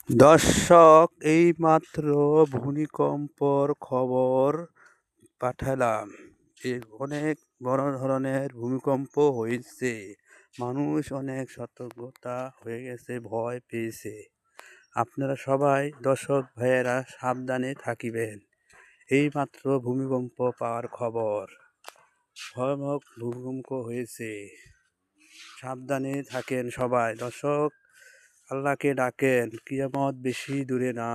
দর্শক, এইমাত্র ভূমিকম্পর খবর পাঠালাম। অনেক বড় ধরনের ভূমিকম্প হয়েছে। মানুষ অনেক সতর্কতা হয়ে গেছে, ভয় পেয়েছে। আপনারা সবাই দর্শক ভাইয়েরা সাবধানে থাকিবেন। এইমাত্র ভূমিকম্প পাওয়ার খবর। ভয়ানক ভূমিকম্প হয়েছে, সাবধানে থাকেন সবাই। দর্শক, আল্লাহকে ডাকেন, কিয়ামত বেশি দূরে না।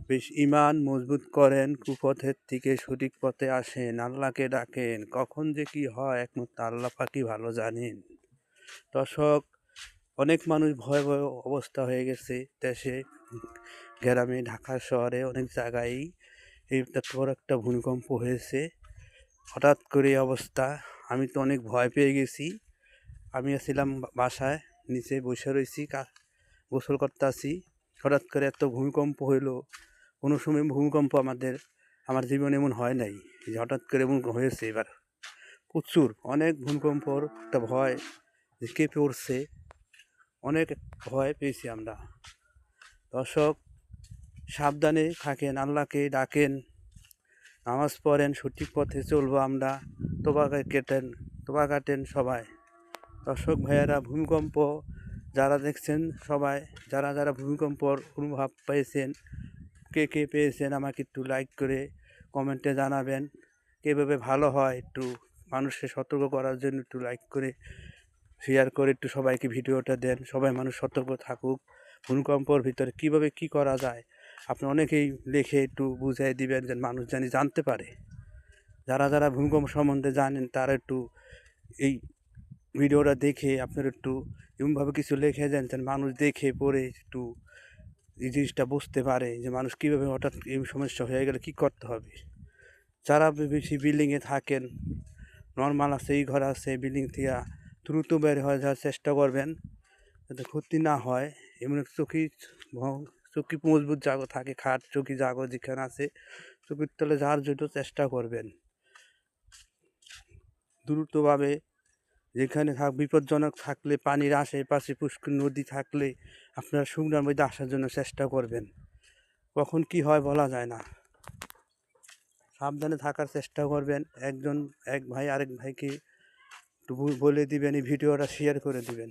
বেশ ঈমান মজবুত করেন, কুপথের থেকে সঠিক পথে আসেন, আল্লাহকে ডাকেন। কখন যে কি হয় একমাত্র আল্লাহ পাকই ভালো জানেন। দর্শক, অনেক মানুষ ভয় ভয় অবস্থা হয়ে গেছে দেশে, গ্রামে, ঢাকা শহরে অনেক জায়গায় এই বড় একটা ভূমিকম্প হয়েছে। হঠাৎ করে অবস্থা, আমি তো অনেক ভয় পেয়ে গেছি। আমি ছিলাম বাসায়, নিচে বসে রয়েছি, গোসল করতেছি। হঠাৎ করে এত ভূমিকম্প হইলো। কোনো সময় ভূমিকম্প আমার জীবনে এমন হয় নাই, যে হঠাৎ করে এমন হয়েছে। এবার প্রচুর অনেক ভূমিকম্পর একটা ভয় কেঁপে উঠছে, অনেক ভয় পেয়েছি আমরা। দর্শক, সাবধানে থাকেন, আল্লাহকে ডাকেন, নামাজ পড়েন, সঠিক পথে চলবো আমরা। তোবা কাটেন সবাই। দর্শক ভাইয়েরা, ভূমিকম্প যারা দেখছেন সবাই, যারা যারা ভূমিকম্পর অনুভব পেয়েছেন, কে কে পেয়েছেন, আমাকে একটু লাইক করে কমেন্টে জানাবেন। কীভাবে ভালো হয় একটু মানুষকে সতর্ক করার জন্য একটু লাইক করে শেয়ার করে একটু সবাইকে ভিডিওটা দেন। সবাই মানুষ সতর্ক থাকুক। ভূমিকম্পর ভিতরে কীভাবে কী করা যায় আপনি অনেকেই লিখে একটু বুঝিয়ে দিবেন, যেন মানুষ জানতে পারে। যারা যারা ভূমিকম্প সম্বন্ধে জানেন তারা একটু এই ভিডিওটা দেখে আপনারা একটু এমনভাবে কিছু লিখে দেন, যেন মানুষ দেখে পড়ে একটু এই জিনিসটা বুঝতে পারে যে মানুষ কীভাবে হঠাৎ এই সমস্যা হয়ে গেলে কী করতে হবে। যারা বেশি বিল্ডিংয়ে থাকেন, নর্মাল আছে, এই ঘর আছে, বিল্ডিং থেকে দ্রুত বের হয়ে যাওয়ার চেষ্টা করবেন, যাতে ক্ষতি না হয়। এমন চৌকি মজবুত জায়গা থাকে, খাট চৌকি জায়গা যেখানে আছে, চৌকির তলে যাওয়ার জন্য চেষ্টা করবেন দ্রুতভাবে। যেখানে বিপজ্জনক থাকলে, পানির আশেপাশে পুষ্কর নদী থাকলে আপনারা শুকনার মধ্যে আসার জন্য চেষ্টা করবেন। কখন কি হয় বলা যায় না। সাবধানে থাকার চেষ্টা করবেন। এক ভাই আরেক ভাইকে একটু বলে দিবেন, এই ভিডিওটা শেয়ার করে দিবেন।